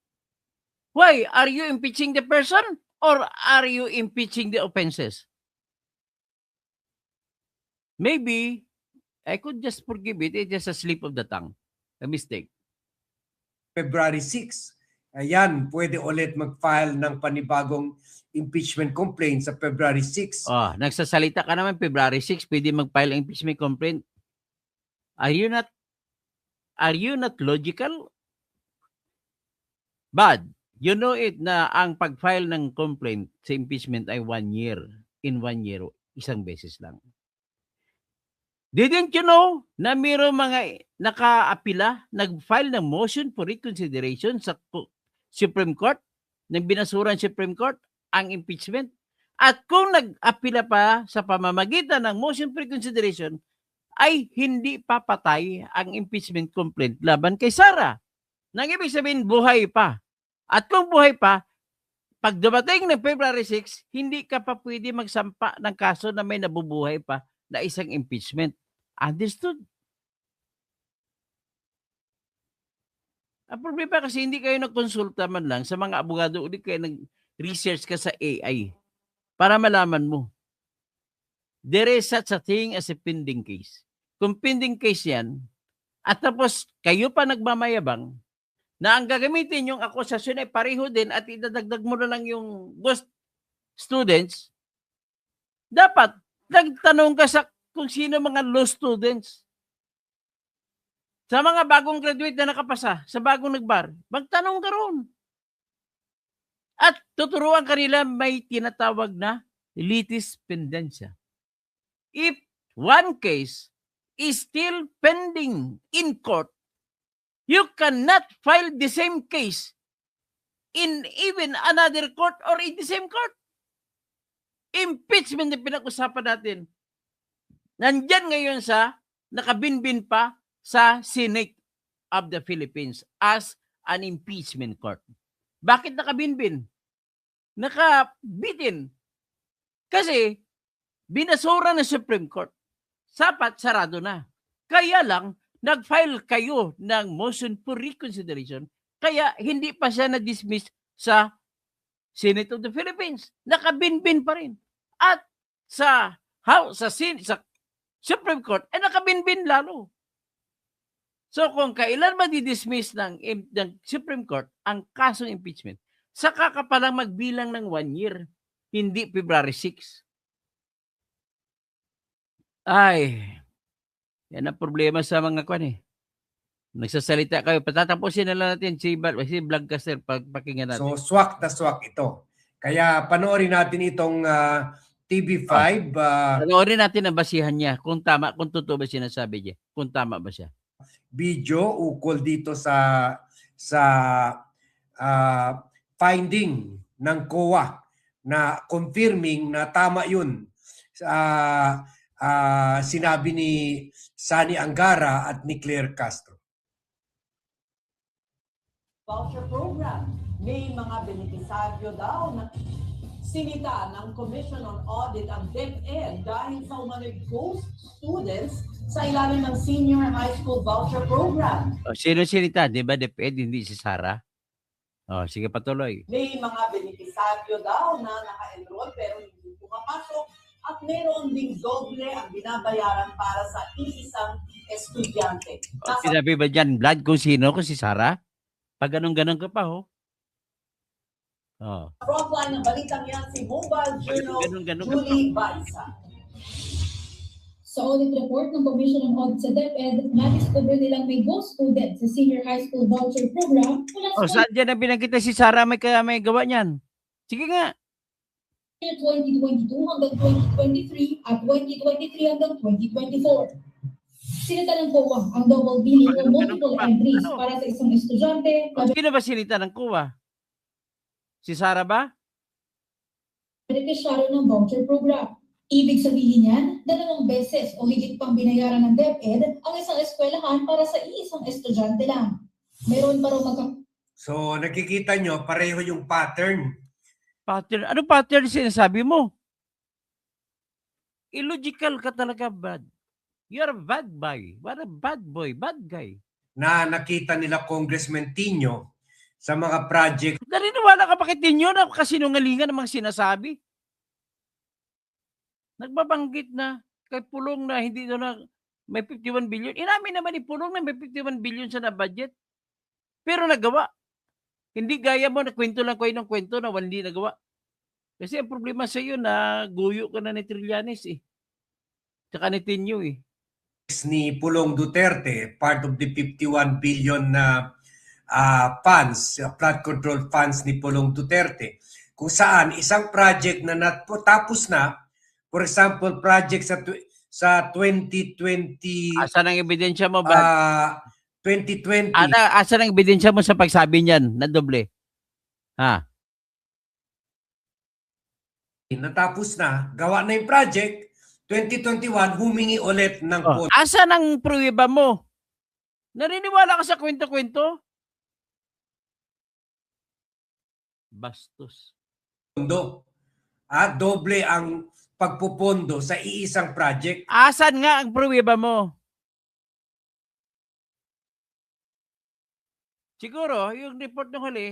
Why? Are you impeaching the person or are you impeaching the offenses? Maybe I could just forgive it. It's just a slip of the tongue. A mistake. February 6. Ayan, pwede ulit mag-file ng panibagong impeachment complaint sa February 6. Oh, nagsasalita ka naman February 6, pwede mag-file ng impeachment complaint. Are you not logical? But you know it na ang pag-file ng complaint sa impeachment ay 1 year. In 1 year, isang beses lang. Didn't you know na mayroong mga naka-apila, nag-file ng motion for reconsideration sa Supreme Court, nang binasuran Supreme Court ang impeachment? At kung nag-apila pa sa pamamagitan ng motion for reconsideration, ay hindi papatay ang impeachment complaint laban kay Sara. Nang ibig sabihin, buhay pa. At kung buhay pa, pag dumating ng February 6, hindi ka pa pwede magsampa ng kaso na may nabubuhay pa na isang impeachment. Understood? Ang problema kasi hindi kayo nagkonsulta man lang sa mga abogado, ulit kayo nag-research ka sa AI para malaman mo. There is such a thing as a pending case. Kung pending case yan, at tapos kayo pa nagmamayabang, na ang gagamitin yung akusasyon ay pareho din at idadagdag mo na lang yung ghost students, dapat nagtanong ka sa kung sino mga law students. Sa mga bagong graduate na nakapasa, sa bagong nagbar, magtanong ka roon. At tuturuan ka nila may tinatawag na litis pendentia. If one case is still pending in court, you cannot file the same case in even another court or in the same court. Impeachment na pinag-usapan natin. Nandyan ngayon sa, nakabinbin pa sa Senate of the Philippines as an impeachment court. Bakit nakabinbin? Nakabitin. Kasi, binasura ng Supreme Court. Sapat, sarado na. Kaya lang, nag-file kayo ng motion for reconsideration, kaya hindi pa siya na-dismiss sa Senate of the Philippines. Nakabinbin pa rin. At sa Supreme Court, nakabinbin lalo. So kung kailan ma-dismiss ng Supreme Court ang kasong impeachment, saka ka palang magbilang ng 1 year, hindi February 6. Ay, yan ang problema sa mga kwan eh. Nagsasalita kayo, patatapusin na lang natin si Vlogcaster, pakinggan natin. So swak na swak ito. Kaya panoorin natin itong TV5, Panoorin natin ang basihan niya kung tama, kung totoo ba sinasabi niya, kung tama ba siya. video ukol dito sa finding ng COA na confirming na tama yun. Sinabi ni Sani Angara at ni Claire Castro. Voucher program. May mga benepisaryo daw na sinita ng Commission on Audit ang DepEd dahil sa umano'y ghost students sa ilalim ng Senior High School Voucher Program. Sino sinita? Di ba DepEd, hindi si Sara? Sige, patuloy. May mga benepisaryo daw na naka-enroll pero hindi pumapasok at meron ding doble ang binabayaran para sa iisang estudyante. Sinabi ba dyan, Vlad, kung sino? Kung si Sara? Pag ganun-ganun ka pa, Frontline ng balitang yan, si Mobile Journal Ganun-ganun ka Julie Baisa. Sa audit report ng Commission on Audit sa DepEd, na-discover nilang may ghost students sa Senior High School Voucher Program mula sa saan dyan ang pinagkita si Sara may gawa niyan? Sige nga. 2022 hanggang 2023 at 2023 hanggang 2024. Sinita ng COA ang double billing o multiple entries para sa isang estudyante na Sino ba sinita ng kuwa? Si Sara ba? benepisyaryo ng voucher program. Ibig sabihin niyan, 2 beses o higit pang binayaran ng DepEd ang isang eskwelahan para sa iisang estudyante lang. Meron pa raw So nakikita nyo, pareho yung pattern. Pattern? Ano pattern sinasabi mo? Illogical ka talaga, bad. You're a bad boy. What a bad boy, bad guy. Na nakita nila Congressman Tino sa mga project. Naniniwala ka bakit ninyo na kasinungalingan ng mga sinasabi? Nagbabanggit na kay Pulong na hindi doon na may 51 billion. Inamin naman ni Pulong na may 51 billion sa na-budget. Pero nagawa. Hindi gaya mo na kwento lang kayo ng kwento na hindi nagawa. Kasi ang problema sa iyo na guyo ka na ni Trillanes Tsaka ni Tinyo Ni Pulong Duterte, part of the 51 billion na funds, flood control funds ni Pulong Duterte, kung saan isang project na natapos na, for example, project sa 2020. Asan ang ebidensya mo ba? 2020. Asan ang ebidensya mo sa pagsabi niyan na doble? Natapos na, gawa na yung project, 2021, humingi ulit ng pondo. Asan ang pruweba mo? Naniniwala ka sa kwento-kwento? Bastos. Doble ang pagpupondo sa iisang project. Asan nga ang pruweba mo? Siguro, yung report ng huli,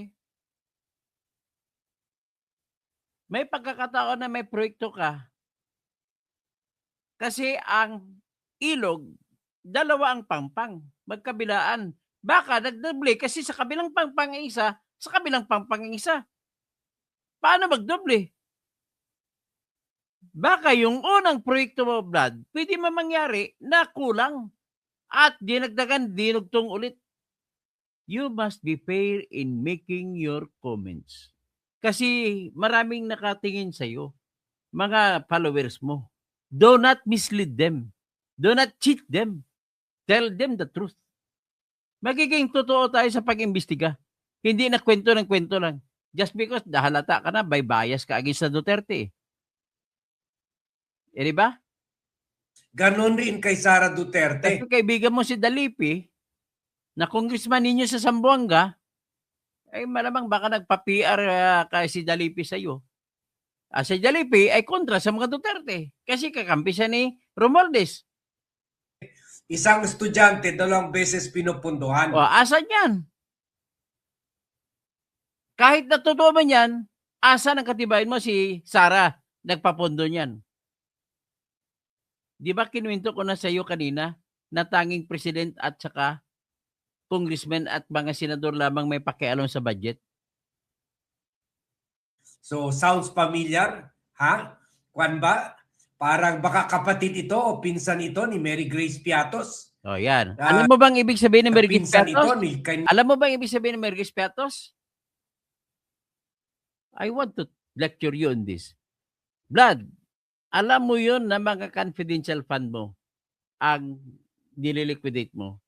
may pagkakataon na may proyekto ka. Kasi ang ilog, dalawa ang pangpang, magkabilaan. Baka nagdoble kasi sa kabilang pangpang ang isa, sa kabilang pangpang ang isa. Paano magdoble? Baka yung unang proyekto mo, Brad, pwede mangyari na kulang at dinagdagan, dinugtong ulit. You must be fair in making your comments. Kasi maraming nakatingin sa'yo, mga followers mo. Do not mislead them. Do not cheat them. Tell them the truth. Magiging totoo tayo sa pag-imbestiga. Hindi na kwento ng kwento lang. Just because dahalata ka na, by bias ka against sa Duterte. Di ba? Ganon rin kay Sara Duterte. Kasi kaibigan mo si Dalipi, na congressman ninyo sa Zamboanga, ay malamang baka nagpa-PR kay si Dalipi sa iyo. Si Dalipi ay kontra sa mga Duterte kasi kakampi siya ni Romualdez. Isang estudyante, 2 beses pinupunduhan. Asan yan? Kahit na totoo man yan, asan ang katibayan mo si Sara nagpapondo niyan? Di ba kinuwento ko na sa iyo kanina na tanging president at saka congressman at mga senador lamang may pakialam sa budget? So, sounds familiar? Kwan ba? Parang baka kapatid ito o pinsan ito ni Mary Grace Piatos. Yan. Alam mo bang ibig sabihin ng Mary Grace Pinsan Piatos? ito Alam mo bang ibig sabihin ng Mary Grace Piatos? I want to lecture you on this. Vlad, Alam mo yun na mga confidential fund mo ang nililiquidate mo.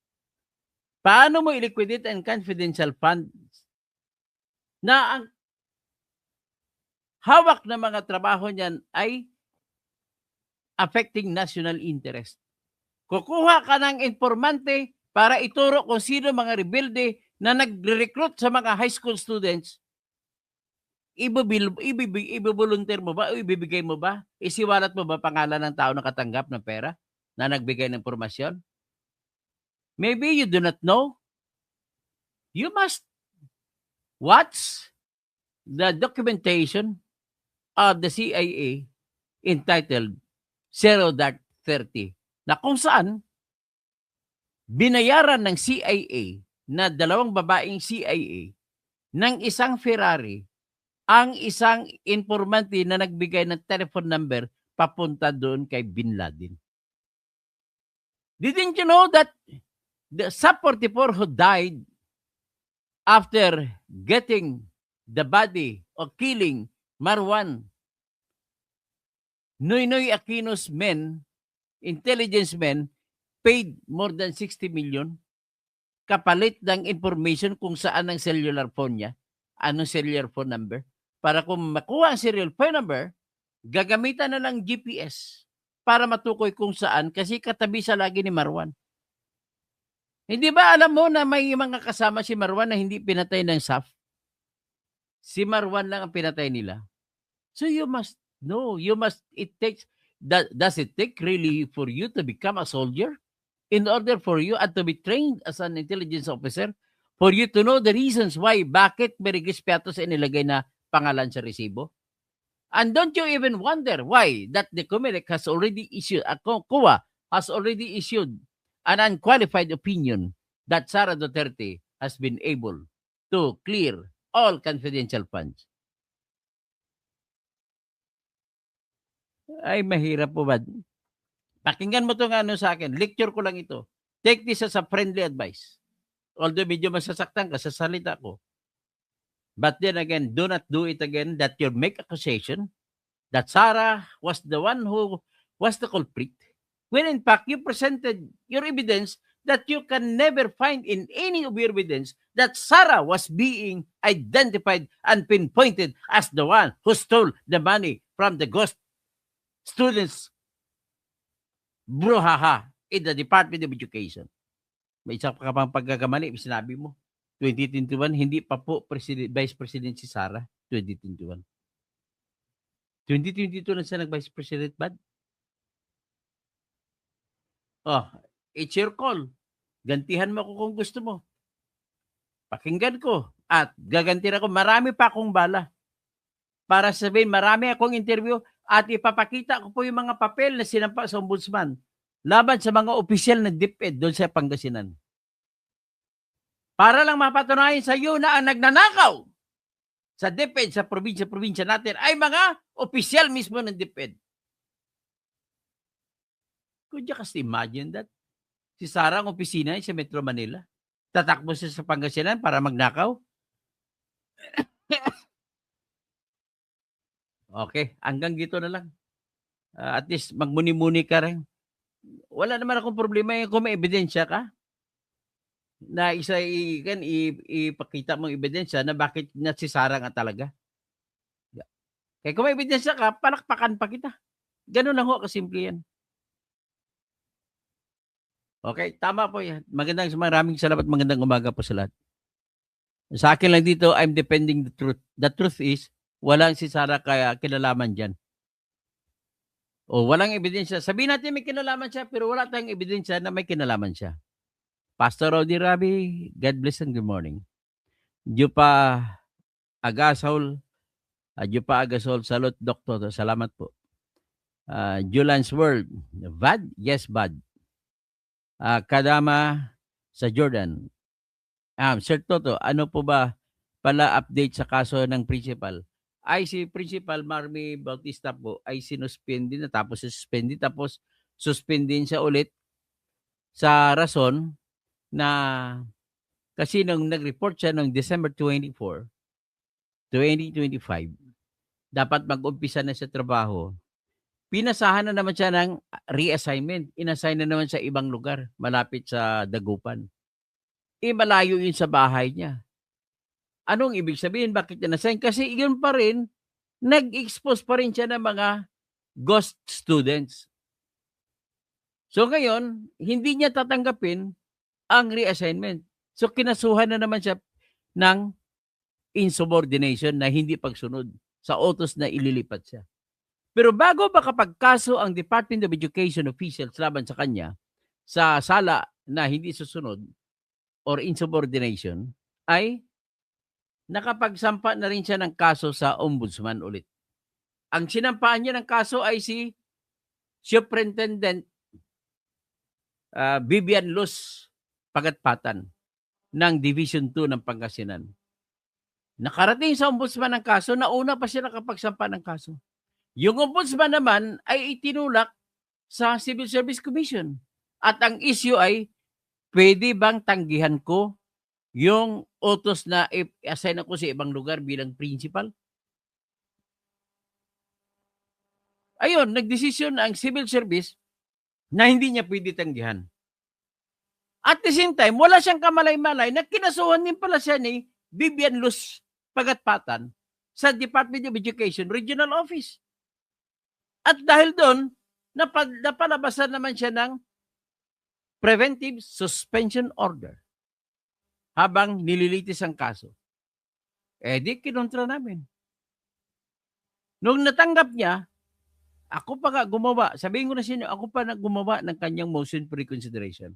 Paano mo iliquidate ang confidential fund na ang hawak na mga trabaho niyan ay affecting national interest? Kukuha ka ng informante para ituro kung sino mga rebelde na nagre-recruit sa mga high school students. Ibo-volunteer mo ba o ibibigay mo ba? Isiwalat mo ba pangalan ng tao na katanggap ng pera na nagbigay ng impormasyon? Maybe you do not know. You must watch the documentation of the CIA entitled 0.30 na kung saan binayaran ng CIA na 2 babaeng CIA ng isang Ferrari ang isang informante na nagbigay ng telephone number papunta doon kay Bin Laden. Didn't you know that the Sub-44 who died after getting the body or killing Marwan, Noynoy Aquino's men, intelligence men, paid more than 60 million kapalit ng information kung saan ang cellular phone niya, anong cellular phone number, para kung makuha ang cellular phone number, gagamitan na lang GPS para matukoy kung saan kasi katabi siya lagi ni Marwan. Hindi ba alam mo na may mga kasama si Marwan na hindi pinatay ng SAF? Si Marwan lang ang pinatay nila. So you must know, does it take really for you to become a soldier? In order for you and to be trained as an intelligence officer, for you to know the reasons why, bakit may Regis Piatos inilagay na pangalan sa resibo? And don't you even wonder why that the COMELEC has already issued, COA has already issued an unqualified opinion that Sara Duterte has been able to clear all confidential funds. Ay, mahirap po ba? Pakinggan mo itong ano sa akin. Lecture ko lang ito. Take this as a friendly advice. Although medyo masasaktan ka sa salita ko. But then again, do not do it again that you make accusation that Sara was the one who was the culprit. When in fact, you presented your evidence that you can never find in any of your evidence that Sara was being identified and pinpointed as the one who stole the money from the ghost students brouhaha in the Department of Education. May isa pa pang pagkakamali, sinabi mo, 2021, hindi pa po Vice President si Sara, 2021. 2022 na siya nag-Vice President, bad? Oh, it's your call. Gantihan mo ako kung gusto mo. Pakinggan ko. At gagantihan ako. Marami pa akong bala. Para sabihin, marami akong interview at ipapakita ko po yung mga papel na sinampa sa ombudsman laban sa mga opisyal na DepEd doon sa Pangasinan. Para lang mapatunayan sa iyo na ang nagnanakaw sa DepEd sa probinsya natin ay mga opisyal mismo ng DepEd. Could you just imagine that? Si Sara ang opisina sa Metro Manila. Tatakbo siya sa Pangasinan para magnakaw. Okay, hanggang dito na lang. At least magmuni-muni ka rin. Wala naman akong problema kung may ebidensya ka. Na ipakita mong ebidensya na bakit na si Sara nga talaga. Kaya kung may ebidensya ka, palakpakan pa kita. Ganun lang ho, kasimple yan. Okay, tama po yan. Maraming salamat, magandang umaga po sa lahat. Sa akin lang dito, I'm defending the truth. The truth is, walang si Sara kaya kinalaman dyan. O walang ebidensya. Sabihin natin may kinalaman siya, pero wala tayong ebidensya na may kinalaman siya. Pastor Rodi Rabi, God bless and good morning. Jupa Agasol, salute, Doktor. Salamat po. Julan's World, Bad? Yes, bad. Kadama sa Jordan. Sir Toto, ano po ba pala update sa kaso ng principal? Ay si Principal Marmy Bautista po ay sinuspindi na tapos suspendin siya ulit sa rason na kasi nung nag-report siya noong December 24, 2025, dapat mag-umpisa na sa trabaho pinasahan na naman siya ng reassignment. Inassign na naman sa ibang lugar, malapit sa Dagupan. Malayo yun sa bahay niya. Anong ibig sabihin? Bakit niya na-assign? Kasi yun pa rin, nag-expose pa rin siya ng mga ghost students. So ngayon, hindi niya tatanggapin ang reassignment. So kinasuhan na naman siya ng insubordination na hindi pagsunod sa utos na ililipat siya. Pero bago makapagkaso ang Department of Education officials laban sa kanya sa sala na hindi susunod or insubordination, ay nakapagsampa na rin siya ng kaso sa ombudsman ulit. Ang sinampaan niya ng kaso ay si Superintendent Vivian Luz Pagatpatan ng Division 2 ng Pangasinan. Nakarating sa ombudsman ng kaso, nauna pa siya nakapagsampa ng kaso. Yung ombudsman naman ay itinulak sa Civil Service Commission. At ang issue ay, pwede bang tanggihan ko yung utos na i-assign ako sa ibang lugar bilang principal? Ayun, nagdesisyon ang Civil Service na hindi niya pwede tanggihan. At the same time, wala siyang kamalay-malay na kinasuhan din pala siya ni Vivian Luz Pagatpatan sa Department of Education Regional Office. At dahil doon, napalabasan naman siya ng preventive suspension order habang nililitis ang kaso. Di kinontra namin. Nung natanggap niya, ako pa nga gumawa. Sabihin ko na siya, ako pa na gumawa ng kanyang motion for reconsideration.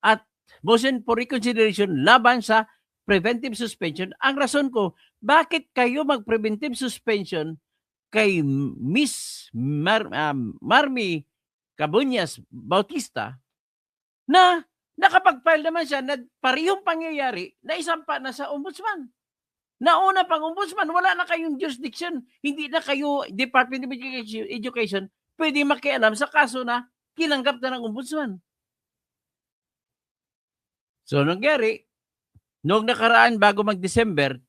At motion for reconsideration laban sa preventive suspension. Ang rason ko, bakit kayo mag-preventive suspension kay Miss Marmy Cabuñas Bautista na nakapag-file naman siya na parehong pangyayari na isampa na sa ombudsman. Nauna pang ombudsman, wala na kayong jurisdiction. Hindi na kayo, Department of Education, pwede makialam sa kaso na kinanggap na ng ombudsman. So, nangyari, noong nakaraan bago mag-December,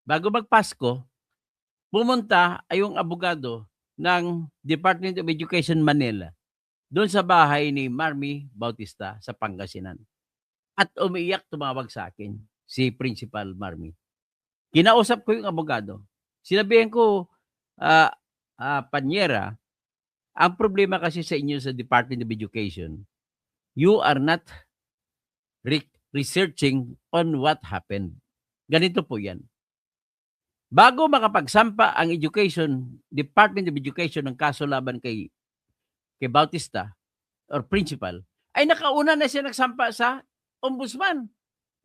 bago mag-Pasko, pumunta ay yung abogado ng Department of Education Manila doon sa bahay ni Marmy Bautista sa Pangasinan. At umiiyak, tumawag sa akin si Principal Marmy. Kinausap ko yung abogado. Sinabihan ko, Panyera, ang problema kasi sa inyo sa Department of Education, you are not researching on what happened. Ganito po yan. Bago makapagsampa ang Department of Education ng kaso laban kay Bautista or principal, ay nakauna na siya nagsampa sa ombudsman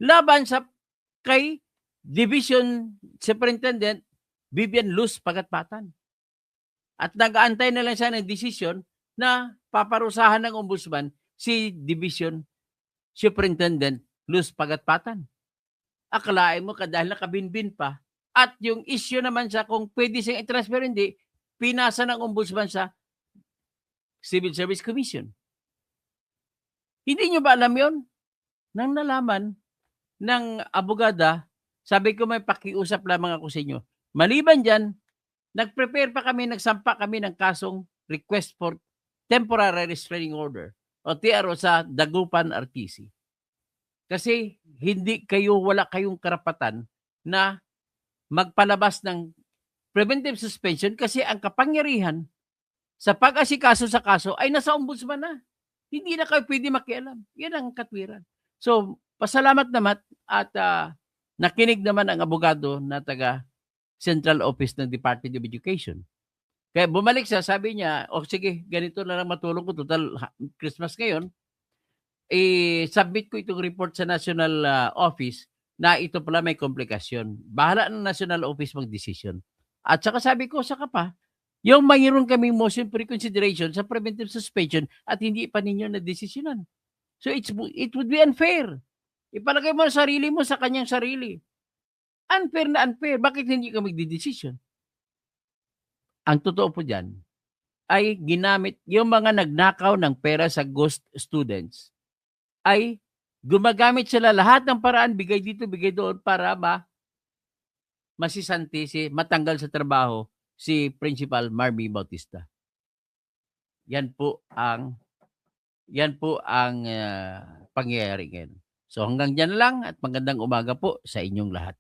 laban sa kay Division Superintendent Vivian Luz Pagatpatan. At nag-aantay na lang siya ng desisyon na paparusahan ng ombudsman si Division Superintendent Luz Pagatpatan. Akalain mo dahil nakabinbin pa. At yung issue naman sa kung pwede siyang i-transfer hindi, pinasa ng ombudsman sa Civil Service Commission. Hindi nyo ba alam yun? Nang nalaman ng abogada, sabi ko may pakiusap lamang ako sa inyo. Maliban dyan, nagprepare pa kami, nagsampa kami ng kasong request for temporary restraining order o TRO sa Dagupan RTC. Kasi wala kayong karapatan na magpalabas ng preventive suspension kasi ang kapangyarihan sa pag-asikaso sa kaso ay nasa ombudsman na. Hindi na kayo pwede makialam. Yan ang katwiran. So, pasalamat naman at nakinig naman ang abogado na taga Central Office ng Department of Education. Kaya bumalik siya, sabi niya, sige, ganito na lang matulong ko. Total, Christmas ngayon. Submit ko itong report sa National Office na ito pala may komplikasyon. Bahala ng National Office mag-decision. At saka sabi ko, saka pa, yung mayroon kaming motion for reconsideration sa preventive suspension at hindi pa ninyo na-desisyonan. So it would be unfair. Ipalagay mo ang sarili mo sa kanyang sarili. Unfair na unfair. Bakit hindi ka magdidesisyon? Ang totoo po dyan ay ginamit yung mga nagnakaw ng pera sa ghost students ay gumagamit sila lahat ng paraan, bigay dito, bigay doon para masisanti, matanggal sa trabaho si Principal Marby Bautista. Yan po ang pangyayari ngayon. So hanggang dyan lang at magandang umaga po sa inyong lahat.